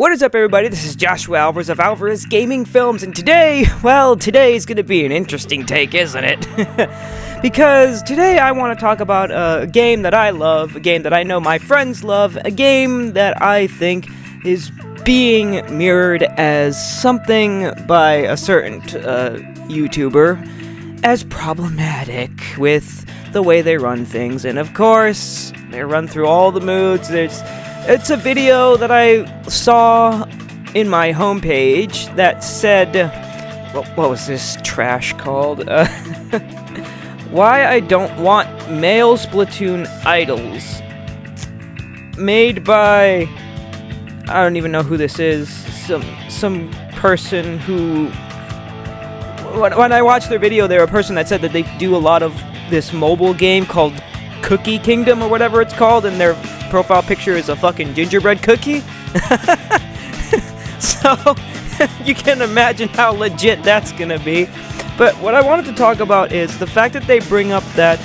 What is up, everybody? This is Joshua Alvarez of Alvarez Gaming Films, and today's gonna be an interesting take, isn't it? Because today I want to talk about a game that I love, a game that I know my friends love, a game that I think is being mirrored as something by a certain YouTuber as problematic with the way they run things, and of course, they run through all the moods. It's a video that I saw in my homepage that said, what was this trash called? Why I don't want male Splatoon idols. Made by, I don't even know who this is, some person who, when I watched their video, they were a person that said that they do a lot of this mobile game called Cookie Kingdom or whatever it's called, and their profile picture is a fucking gingerbread cookie. So you can imagine how legit that's gonna be. But what I wanted to talk about is the fact that they bring up that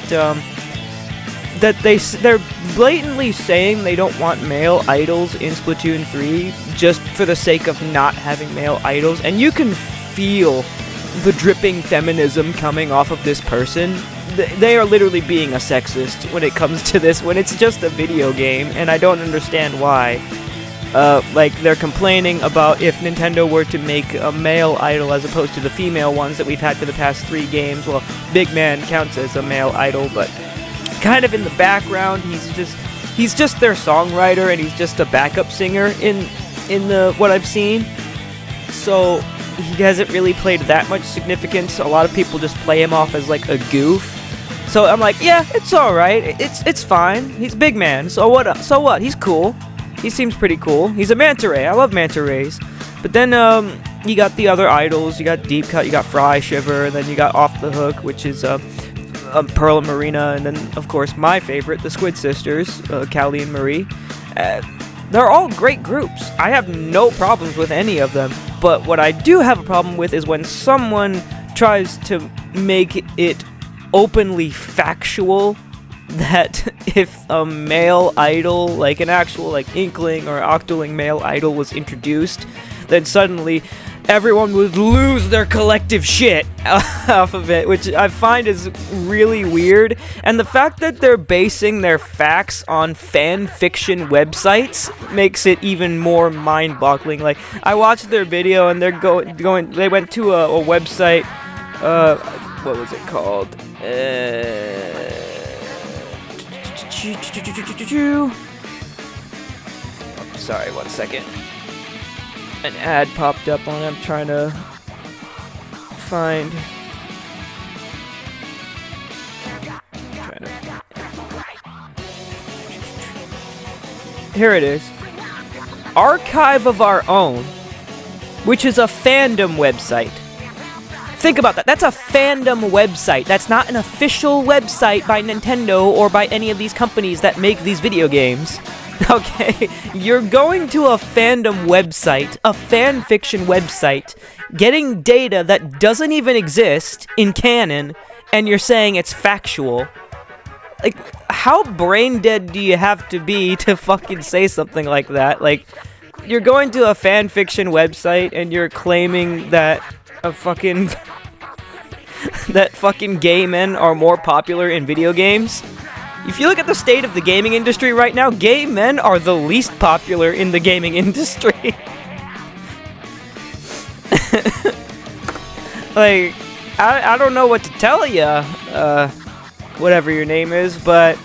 they're blatantly saying they don't want male idols in Splatoon 3 just for the sake of not having male idols, and you can feel the dripping feminism coming off of this person. They are literally being a sexist when it comes to this, when it's just a video game, and I don't understand why. Like, they're complaining about if Nintendo were to make a male idol as opposed to the female ones that we've had for the past 3 games. Well, Big Man counts as a male idol, but kind of in the background, he's just their songwriter, and he's just a backup singer in what I've seen. So he hasn't really played that much significance. A lot of people just play him off as like a goof. So I'm like, yeah, it's alright, it's fine, he's Big Man, so what, he's cool, he seems pretty cool, he's a manta ray, I love manta rays. But then, you got the other idols, you got Deep Cut, you got Fry Shiver, and then you got Off the Hook, which is, Pearl and Marina, and then, of course, my favorite, the Squid Sisters, Callie and Marie. They're all great groups, I have no problems with any of them, but what I do have a problem with is when someone tries to make it openly factual that if a male idol, like an actual like Inkling or Octoling male idol was introduced, then suddenly everyone would lose their collective shit off of it, which I find is really weird. And the fact that they're basing their facts on fanfiction websites makes it even more mind-boggling. Like, I watched their video and they're they went to a website, what was it called? Sorry, 1 second. An ad popped up on it. I'm trying to find. Here it is. Archive of Our Own, which is a fandom website. Think about that. That's a fandom website. That's not an official website by Nintendo or by any of these companies that make these video games. Okay? You're going to a fandom website, a fanfiction website, getting data that doesn't even exist in canon, and you're saying it's factual. Like, how brain dead do you have to be to fucking say something like that? Like, you're going to a fanfiction website and you're claiming that that fucking gay men are more popular in video games. If you look at the state of the gaming industry right now, gay men are the least popular in the gaming industry. Like, I don't know what to tell ya, whatever your name is, but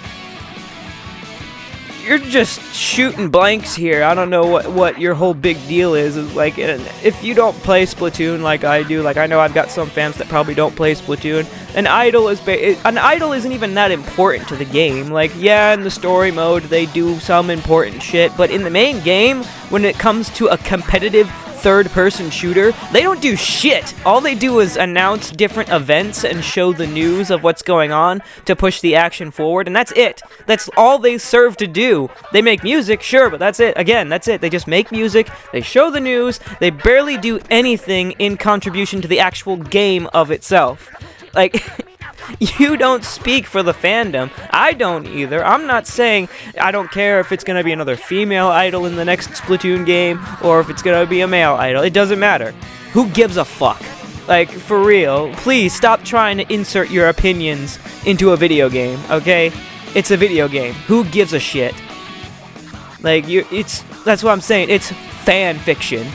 you're just shooting blanks here. I don't know what your whole big deal is. Like, if you don't play Splatoon like I do, like I know I've got some fans that probably don't play Splatoon, an idol isn't even that important to the game. Like, yeah, in the story mode they do some important shit, but in the main game, when it comes to a competitive third-person shooter, they don't do shit. All they do is announce different events and show the news of what's going on to push the action forward, and that's it. That's all they serve to do. They make music, sure, but that's it. Again, that's it. They just make music, they show the news, they barely do anything in contribution to the actual game of itself. Like, You don't speak for the fandom. I don't either. I'm not saying I don't care if it's gonna be another female idol in the next Splatoon game or if it's gonna be a male idol. It doesn't matter. Who gives a fuck? Like, for real, please stop trying to insert your opinions into a video game, okay? It's a video game. Who gives a shit? Like, that's what I'm saying. It's fan fiction.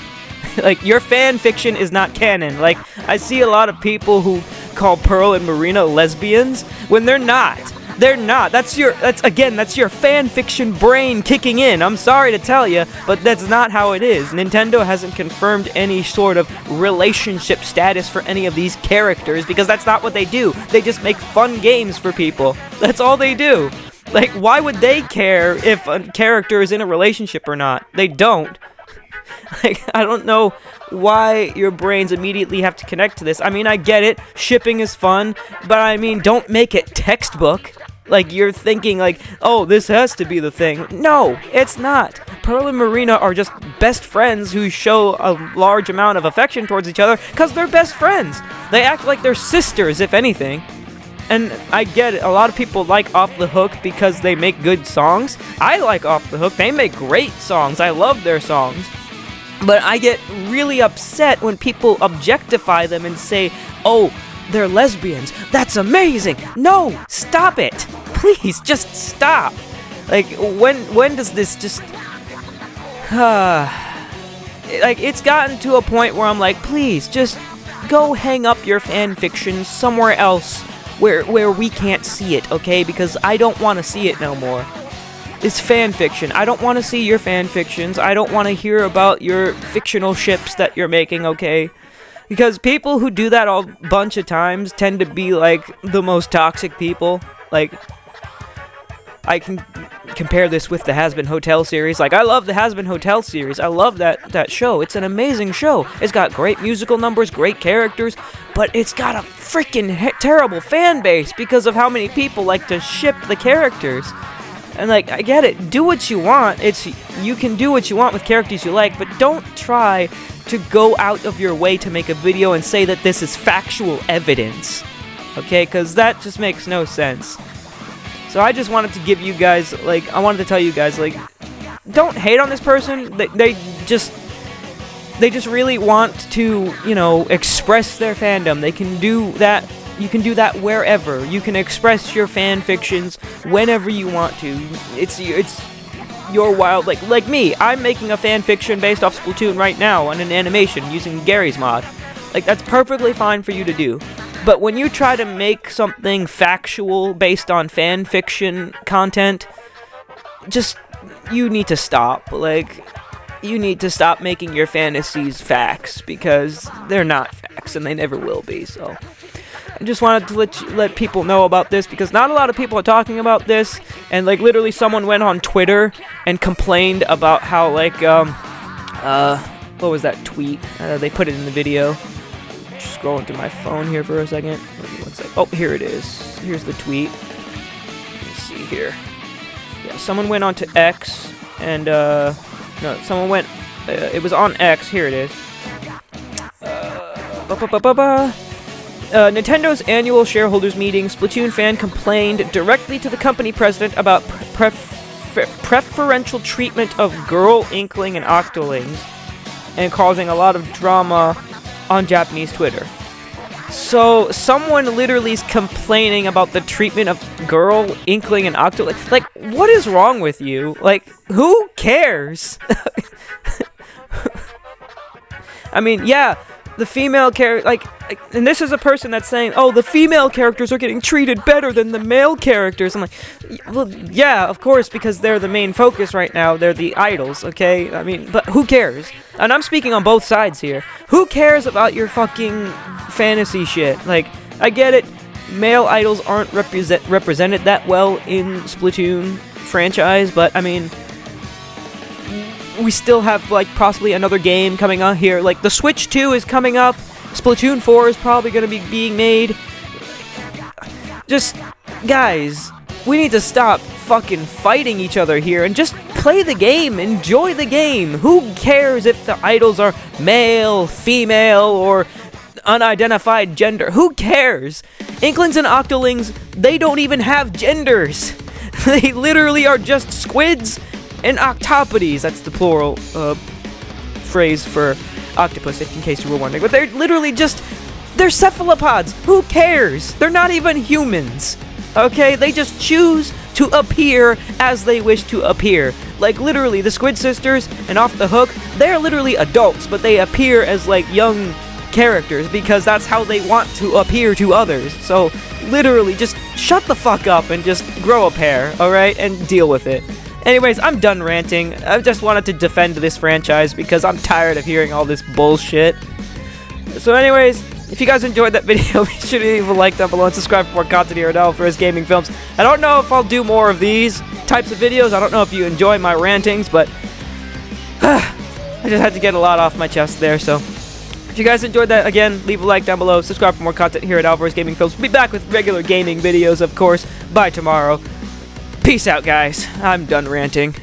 Like, your fan fiction is not canon. Like, I see a lot of people who call Pearl and Marina lesbians when they're not. They're not. That's your fan fiction brain kicking in. I'm sorry to tell you, but that's not how it is. Nintendo hasn't confirmed any sort of relationship status for any of these characters because that's not what they do. They just make fun games for people. That's all they do. Like, why would they care if a character is in a relationship or not? They don't. Like, I don't know why your brains immediately have to connect to this. I mean, I get it. Shipping is fun, but I mean, don't make it textbook. Like, you're thinking, like, oh, this has to be the thing. No, it's not. Pearl and Marina are just best friends who show a large amount of affection towards each other because they're best friends. They act like they're sisters, if anything. And I get it. A lot of people like Off the Hook because they make good songs. I like Off the Hook. They make great songs. I love their songs. But I get really upset when people objectify them and say, oh, they're lesbians. That's amazing. No, stop it. Please, just stop. Like, when does this just... like, it's gotten to a point where I'm like, please, just go hang up your fan fiction somewhere else where we can't see it, okay? Because I don't want to see it no more. It's fan fiction. I don't want to see your fan fictions. I don't want to hear about your fictional ships that you're making, okay? Because people who do that a bunch of times tend to be, like, the most toxic people. Like, I can compare this with the Has Been Hotel series. Like, I love the Has Been Hotel series. I love that show. It's an amazing show. It's got great musical numbers, great characters, but it's got a freaking terrible fan base because of how many people like to ship the characters. And, like, I get it. Do what you want. You can do what you want with characters you like, but don't try to go out of your way to make a video and say that this is factual evidence. Okay? Because that just makes no sense. So I just wanted to give you guys, like, I wanted to tell you guys, like, don't hate on this person. They just really want to, you know, express their fandom. They can do that. You can do that wherever. You can express your fan fictions whenever you want to. It's your wild, like me. I'm making a fan fiction based off Splatoon right now on an animation using Gary's mod. Like, that's perfectly fine for you to do. But when you try to make something factual based on fan fiction content, you need to stop. Like, you need to stop making your fantasies facts because they're not facts and they never will be. So I just wanted to let people know about this because not a lot of people are talking about this, and like literally someone went on Twitter and complained about how like what was that tweet? They put it in the video. Just scrolling through my phone here for a second. One sec. Oh, here it is. Here's the tweet. Let's see here. Yeah, someone went on to X and no, someone went. It was on X. Here it is. Nintendo's annual shareholders meeting, Splatoon fan complained directly to the company president about preferential treatment of girl Inkling and Octolings, and causing a lot of drama on Japanese Twitter. So someone literally is complaining about the treatment of girl Inkling and Octolings. Like, what is wrong with you? Like, who cares? I mean, yeah. The female character, and this is a person that's saying, oh, the female characters are getting treated better than the male characters. I'm like, well, yeah, of course, because they're the main focus right now. They're the idols, okay? I mean, but who cares? And I'm speaking on both sides here. Who cares about your fucking fantasy shit? Like, I get it. Male idols aren't represented that well in Splatoon franchise, but, I mean, we still have, like, possibly another game coming out here. Like, the Switch 2 is coming up. Splatoon 4 is probably going to be being made. Just, guys, we need to stop fucking fighting each other here and just play the game. Enjoy the game. Who cares if the idols are male, female, or unidentified gender? Who cares? Inklings and octolings, they don't even have genders. They literally are just squids and octopodes. That's the plural phrase for octopus, in case you were wondering. But they're literally just, they're cephalopods. Who cares? They're not even humans. Okay? They just choose to appear as they wish to appear. Like, literally, the Squid Sisters and Off the Hook, they're literally adults, but they appear as, like, young characters because that's how they want to appear to others. So, literally, just shut the fuck up and just grow a pair, alright? And deal with it. Anyways, I'm done ranting. I just wanted to defend this franchise because I'm tired of hearing all this bullshit. So anyways, if you guys enjoyed that video, be sure to leave a like down below and subscribe for more content here at Alvarez Gaming Films. I don't know if I'll do more of these types of videos. I don't know if you enjoy my rantings, but I just had to get a lot off my chest there, so if you guys enjoyed that, again, leave a like down below, subscribe for more content here at Alvarez Gaming Films. We'll be back with regular gaming videos, of course, by tomorrow. Peace out, guys. I'm done ranting.